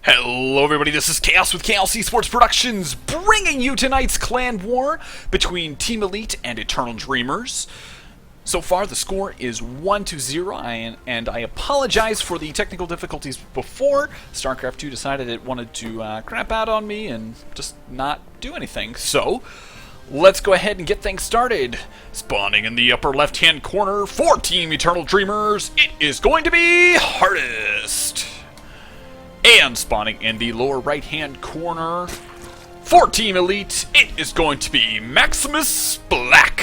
Hello everybody, this is Chaos with Chaos Esports Productions, bringing you tonight's clan war between Team Elite and Eternal Dreamers. So far the score is 1-0, and I apologize for the technical difficulties before. StarCraft 2 decided it wanted to crap out on me and just not do anything. So, let's go ahead and get things started. Spawning in the upper left-hand corner for Team Eternal Dreamers, it is going to be Hardest. And spawning in the lower right-hand corner for Team Elite, it is going to be Maximus Black.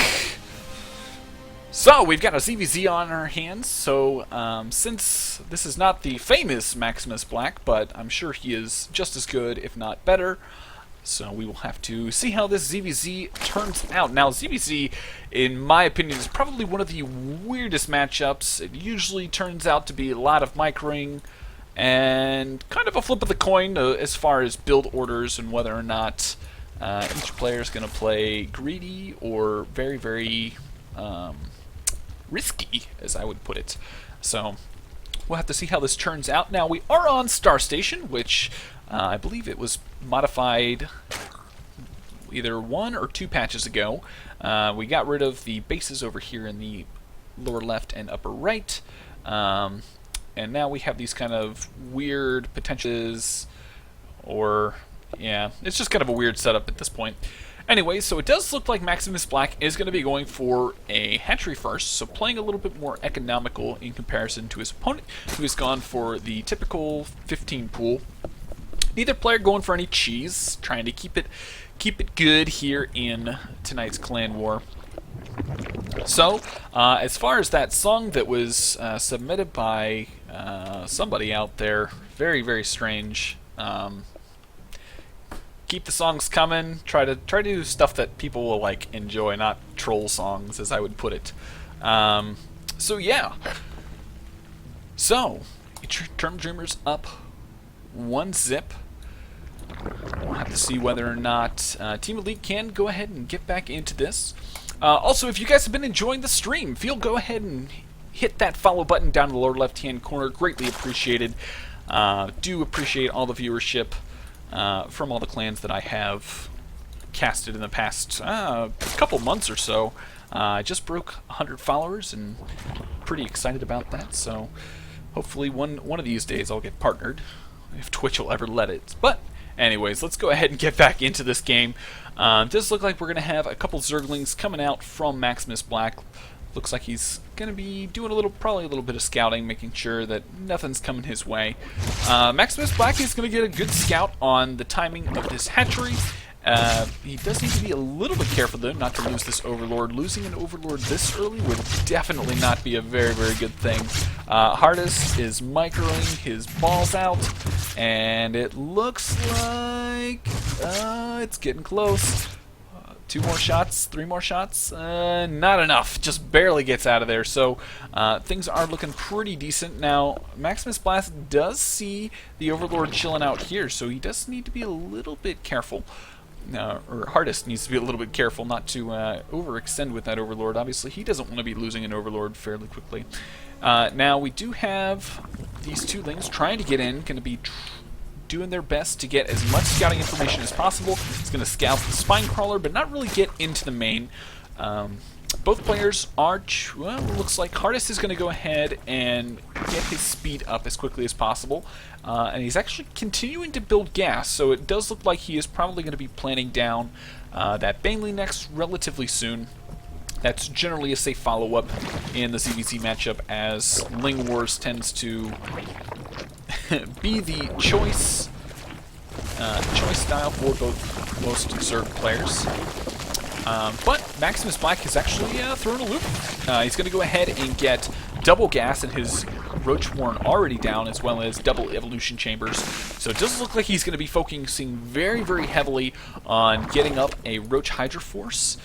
So, we've got a ZvZ on our hands, so since this is not the famous Maximus Black, but I'm sure he is just as good, if not better, so we will have to see how this ZvZ turns out. Now, ZvZ, in my opinion, is probably one of the weirdest matchups. It usually turns out to be a lot of microing, and kind of a flip of the coin as far as build orders and whether or not each player is going to play greedy or very, very risky, as I would put it. So we'll have to see how this turns out. Now, we are on Star Station, which I believe it was modified either 1 or 2 patches ago. We got rid of the bases over here in the lower left and upper right. And now we have these kind of weird potentials, or, yeah, it's just kind of a weird setup at this point. Anyway, so it does look like Maximus Black is going to be going for a hatchery first, so playing a little bit more economical in comparison to his opponent, who has gone for the typical 15 pool. Neither player going for any cheese, trying to keep it good here in tonight's clan war. So, as far as that song that was submitted by somebody out there, very, very strange. Keep the songs coming. Try to do stuff that people will like enjoy, not troll songs, as I would put it. So yeah. So, Eternal Dreamers up 1-0. We'll have to see whether or not Team Elite can go ahead and get back into this. Also, if you guys have been enjoying the stream, go ahead and hit that follow button down in the lower left-hand corner. Greatly appreciated. Do appreciate all the viewership from all the clans that I have casted in the past couple months or so. I just broke 100 followers, and pretty excited about that. So hopefully one of these days I'll get partnered, if Twitch will ever let it. But anyways, let's go ahead and get back into this game. Does look like we're going to have a couple Zerglings coming out from Maximus Black. Looks like he's going to be doing probably a little bit of scouting, making sure that nothing's coming his way. Maximus Black is going to get a good scout on the timing of this hatchery. He does need to be a little bit careful, though, not to lose this Overlord. Losing an Overlord this early would definitely not be a very, very good thing. Hardest is microing his balls out, and it looks like it's getting close. 2 more shots, 3 more shots, not enough. Just barely gets out of there. So things are looking pretty decent. Now, Maximus Black does see the Overlord chilling out here, so he does need to be a little bit careful. Or Hardest needs to be a little bit careful not to overextend with that Overlord. Obviously, he doesn't want to be losing an Overlord fairly quickly. Now, we do have these 2 lings trying to get in, going to be doing their best to get as much scouting information as possible. It's going to scout the spine crawler, but not really get into the main. Both players are, well, looks like Hardest is going to go ahead and get his speed up as quickly as possible. And he's actually continuing to build gas, so it does look like he is probably going to be planning down that Baneling next relatively soon. That's generally a safe follow-up in the ZvZ matchup, as Ling Wars tends to be the choice style for most Zerg players. But Maximus Black has actually thrown a loop. He's going to go ahead and get double gas and his Roach Warren already down, as well as double evolution chambers. So it does look like he's going to be focusing very, very heavily on getting up a Roach Hydra Force,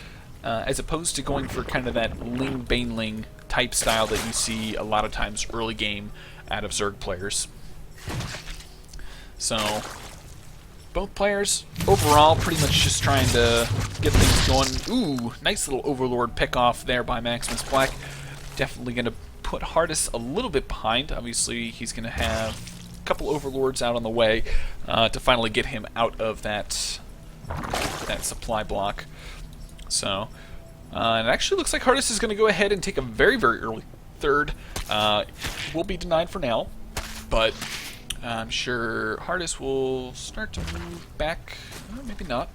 as opposed to going for kind of that Ling Baneling type style that you see a lot of times early game out of Zerg players. So both players overall pretty much just trying to get things going. Ooh, nice little Overlord pick off there by Maximus Black. Definitely going to put Hardest a little bit behind. Obviously, he's going to have couple Overlords out on the way to finally get him out of that supply block. So, and it actually looks like Hardest is going to go ahead and take a very, very early third. Will be denied for now, but I'm sure Hardest will start to move back. Maybe not.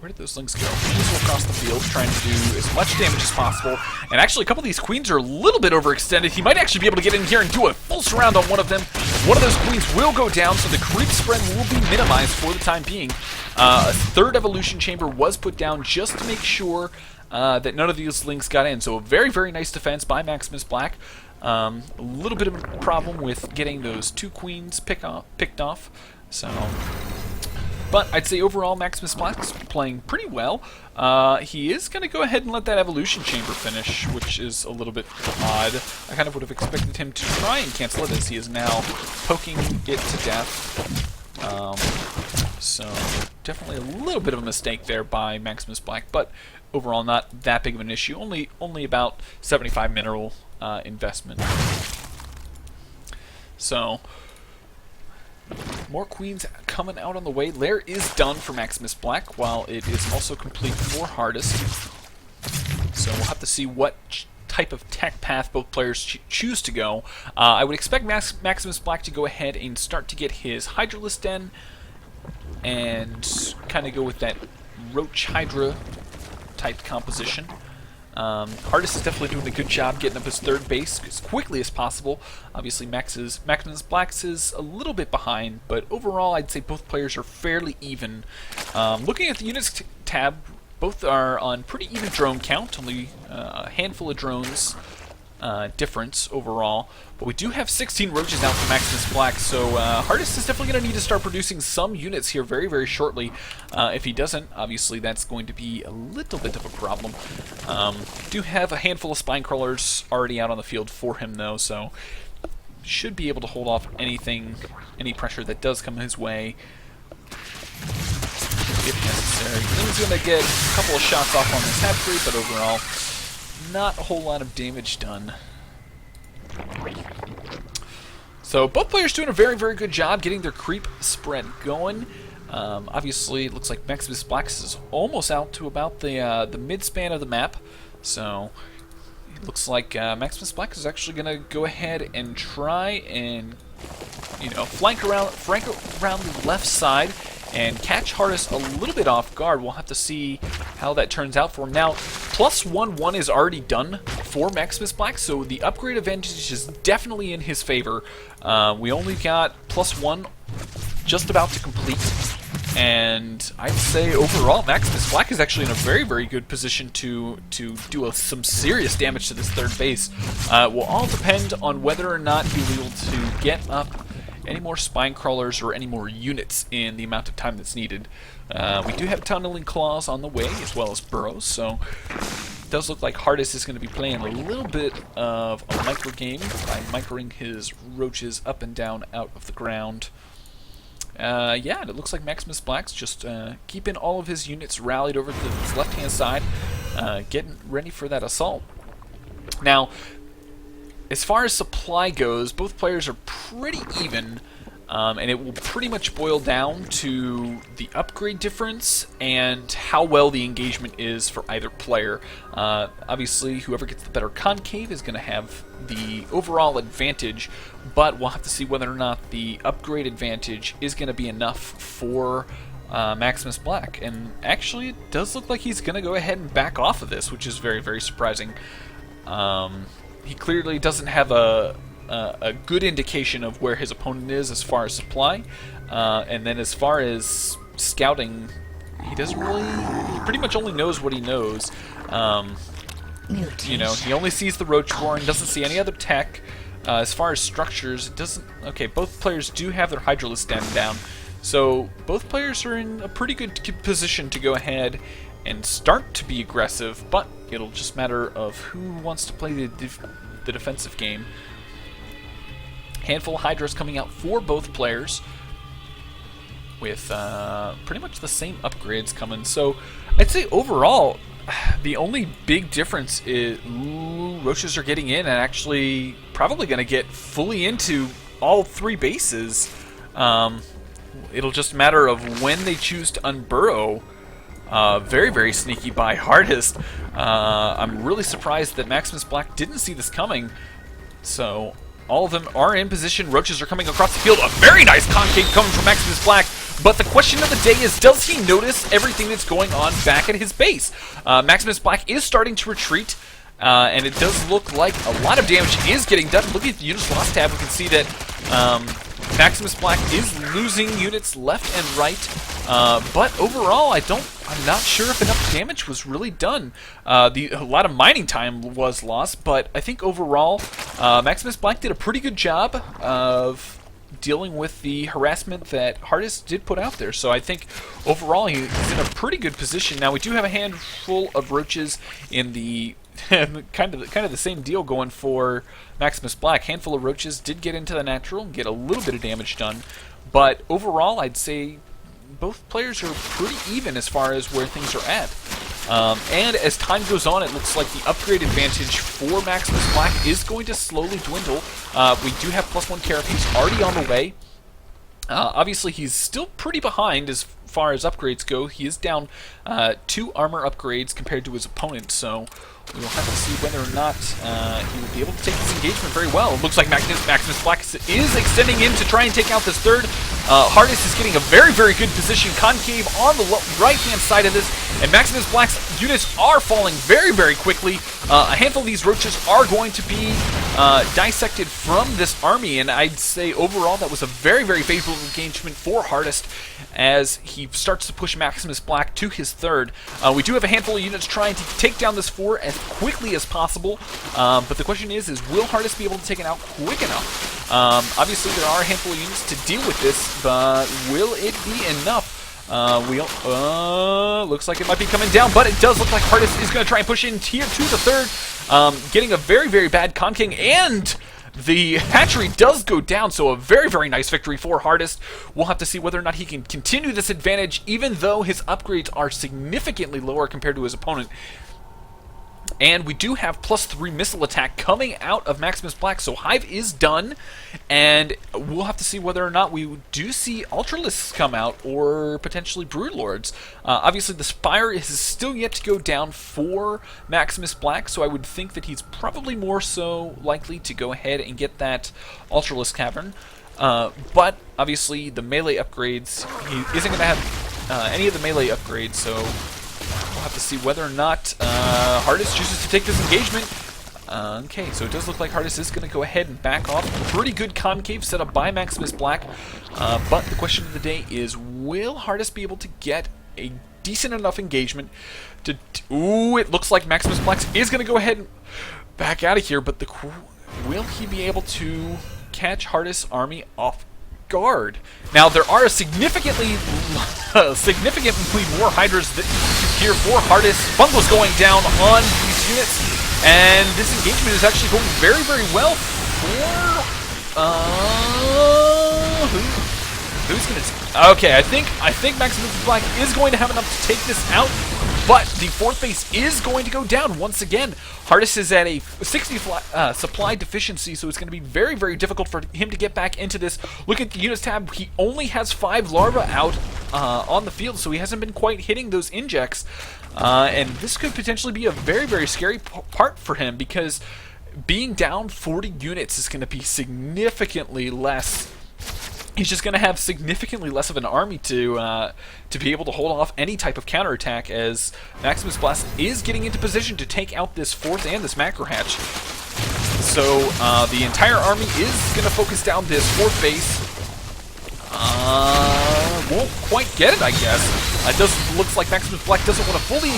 Where did those links go? He's across the field, trying to do as much damage as possible. And actually, a couple of these queens are a little bit overextended. He might actually be able to get in here and do a full surround on one of them. One of those queens will go down, so the creep spread will be minimized for the time being. A third evolution chamber was put down just to make sure that none of these links got in. So a very, very nice defense by Maximus Black. A little bit of a problem with getting those two queens picked off. So, but I'd say overall Maximus Black's playing pretty well. He is going to go ahead and let that evolution chamber finish, which is a little bit odd. I kind of would have expected him to try and cancel it, as he is now poking it to death. So definitely a little bit of a mistake there by Maximus Black, but overall not that big of an issue. Only about 75 mineral investment. So more queens coming out on the way. Lair is done for Maximus Black, while it is also complete for Hardest. So we'll have to see what type of tech path both players choose to go. I would expect Maximus Black to go ahead and start to get his Hydralisk Den and kind of go with that Roach Hydra type composition. Hardest is definitely doing a good job getting up his third base as quickly as possible. Obviously, Maximus Black's is a little bit behind, but overall, I'd say both players are fairly even. Looking at the units tab, both are on pretty even drone count, only a handful of drones difference overall. But we do have 16 roaches out for Maximus Black, so Hardest is definitely going to need to start producing some units here very, very shortly. If he doesn't, obviously that's going to be a little bit of a problem. Do have a handful of spine crawlers already out on the field for him, though, so should be able to hold off any pressure that does come his way if necessary. He's going to get a couple of shots off on this half-breed, but overall, not a whole lot of damage done. So both players doing a very, very good job getting their creep spread going. Obviously, it looks like Maximus Black is almost out to about the mid-span of the map. So it looks like Maximus Black is actually going to go ahead and try and flank around the left side and catch Hardest a little bit off guard. We'll have to see how that turns out for him. Now, +1/1 is already done for Maximus Black, so the upgrade advantage is definitely in his favor. We only got +1 just about to complete, and I'd say overall Maximus Black is actually in a very, very good position to do some serious damage to this third base. Will all depend on whether or not he'll be able to get up any more spine crawlers or any more units in the amount of time that's needed. We do have tunneling claws on the way, as well as burrows, so it does look like Hardest is going to be playing a little bit of a micro game by microing his roaches up and down out of the ground. Yeah, and it looks like Maximus Black's just keeping all of his units rallied over to his left-hand side, getting ready for that assault. Now, as far as supply goes, both players are pretty even, and it will pretty much boil down to the upgrade difference and how well the engagement is for either player. Obviously, whoever gets the better concave is going to have the overall advantage, but we'll have to see whether or not the upgrade advantage is going to be enough for Maximus Black. And actually, it does look like he's going to go ahead and back off of this, which is very, very surprising. He clearly doesn't have a good indication of where his opponent is as far as supply, and then as far as scouting, he doesn't really. He pretty much only knows what he knows. He only sees the Roachborn, doesn't see any other tech. As far as structures, it doesn't. Okay, both players do have their Hydralisk Den down, so both players are in a pretty good position to go ahead and start to be aggressive, but it'll just matter of who wants to play the defensive game. Handful of Hydras coming out for both players with pretty much the same upgrades coming. So I'd say overall, the only big difference is roaches are getting in and actually probably going to get fully into all 3 bases. It'll just matter of when they choose to unburrow. Very, very sneaky by Hardest. I'm really surprised that Maximus Black didn't see this coming. So all of them are in position. Roaches are coming across the field. A very nice concave coming from Maximus Black. But the question of the day is, does he notice everything that's going on back at his base? Maximus Black is starting to retreat. And it does look like a lot of damage is getting done. Looking at the units lost tab, we can see that Maximus Black is losing units left and right. But overall, I'm not sure if enough damage was really done. A lot of mining time was lost, but I think overall, Maximus Black did a pretty good job of dealing with the harassment that Hardest did put out there. So I think overall he's in a pretty good position. Now we do have a handful of roaches in the kind of the same deal going for Maximus Black. Handful of roaches did get into the natural and get a little bit of damage done, but overall I'd say both players are pretty even as far as where things are at. And as time goes on, it looks like the upgrade advantage for Maximus Black is going to slowly dwindle. We do have +1 carapace already on the way. Obviously, he's still pretty behind as far as upgrades go. He is down 2 armor upgrades compared to his opponent, so we will have to see whether or not he will be able to take this engagement very well. It looks like Maximus Black is extending in to try and take out this third. Hardest is getting a very, very good position. Concave on the right-hand side of this, and Maximus Black's units are falling very, very quickly. A handful of these roaches are going to be dissected from this army, and I'd say overall that was a very, very favorable engagement for Hardest as he starts to push Maximus Black to his third. We do have a handful of units trying to take down this 4 as quickly as possible, but the question is will Hardest be able to take it out quick enough? Obviously there are a handful of units to deal with this, but will it be enough? Looks like it might be coming down, but it does look like Hardest is going to try and push in here to the third, getting a very, very bad conking, and the hatchery does go down, so a very, very nice victory for Hardest. We'll have to see whether or not he can continue this advantage, even though his upgrades are significantly lower compared to his opponent. And we do have +3 missile attack coming out of Maximus Black, so Hive is done, and we'll have to see whether or not we do see Ultralisks come out, or potentially Broodlords. Obviously the Spire is still yet to go down for Maximus Black, so I would think that he's probably more so likely to go ahead and get that Ultralisk Cavern. But obviously the melee upgrades, he isn't going to have any of the melee upgrades, so we'll have to see whether or not Hardest chooses to take this engagement. Okay, so it does look like Hardest is going to go ahead and back off. Pretty good concave set up by Maximus Black. But the question of the day is, will Hardest be able to get a decent enough engagement to... Ooh, it looks like Maximus Black is going to go ahead and back out of here, but will he be able to catch Hardest's army off guard? Now, there are significantly more Hydras here for Hardest. Bungles going down on these units, and this engagement is actually going very, very well for... who's gonna... Okay, I think Maximus Black is going to have enough to take this out, but the 4th base is going to go down once again. Hardest is at a 60 supply deficiency, so it's going to be very, very difficult for him to get back into this. Look at the units tab. He only has 5 larvae out on the field, so he hasn't been quite hitting those injects. And this could potentially be a very, very scary part for him, because being down 40 units is going to be significantly less. He's just going to have significantly less of an army to be able to hold off any type of counterattack, as Maximus Black is getting into position to take out this 4th and this macro hatch. So the entire army is going to focus down this 4th base. Won't quite get it, I guess. It looks like Maximus Black doesn't want to fully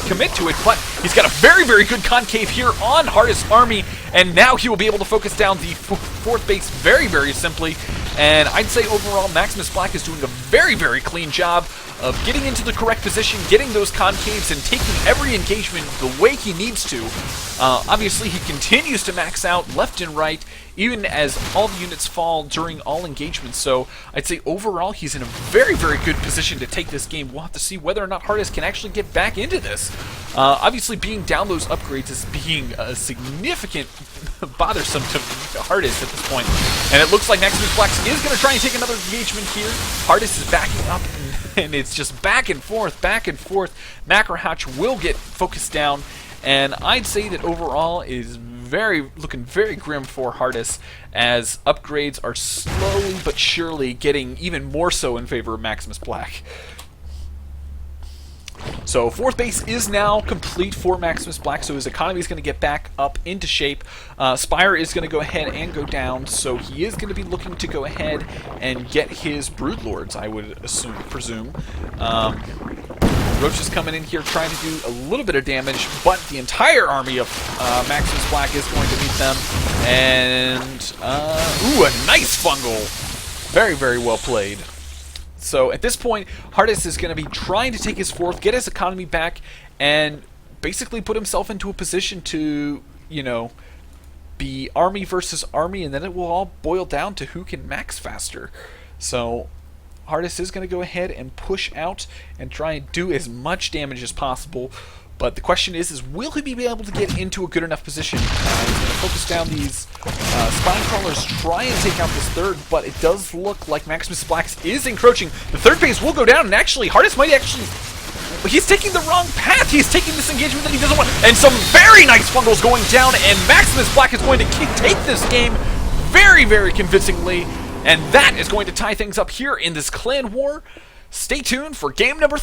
commit to it, but he's got a very, very good concave here on Hardest's army, and now he will be able to focus down the 4th base very, very simply. And I'd say overall Maximus Black is doing a very, very clean job of getting into the correct position, getting those concaves, and taking every engagement the way he needs to. Obviously, he continues to max out left and right even as all the units fall during all engagements. So I'd say overall he's in a very, very good position to take this game. We'll have to see whether or not Hardest can actually get back into this. Obviously, being down those upgrades is being a significant bothersome to Hardest at this point. And it looks like Maximus Black is going to try and take another engagement here. Hardest is backing up, and it's just back and forth, back and forth. Macrohatch will get focused down, and I'd say that overall is looking very grim for Hardest, as upgrades are slowly but surely getting even more so in favor of Maximus Black. So 4th base is now complete for Maximus Black, so his economy is going to get back up into shape. Spire is going to go ahead and go down, so he is going to be looking to go ahead and get his Broodlords, I would presume. Roach is coming in here trying to do a little bit of damage, but the entire army of Maximus Black is going to meet them. And, ooh, a nice fungal! Very, very well played. So at this point, Hardest is going to be trying to take his 4th, get his economy back, and basically put himself into a position to, you know, be army versus army, and then it will all boil down to who can max faster. So Hardest is going to go ahead and push out and try and do as much damage as possible. But the question is will he be able to get into a good enough position? He's going to focus down these Spine Crawlers, try and take out this 3rd, but it does look like Maximus Black is encroaching. The 3rd base will go down, and actually, Hardest might actually... He's taking the wrong path. He's taking this engagement that he doesn't want. And some very nice fungals going down, and Maximus Black is going to take this game very, very convincingly. And that is going to tie things up here in this clan war. Stay tuned for game number 3.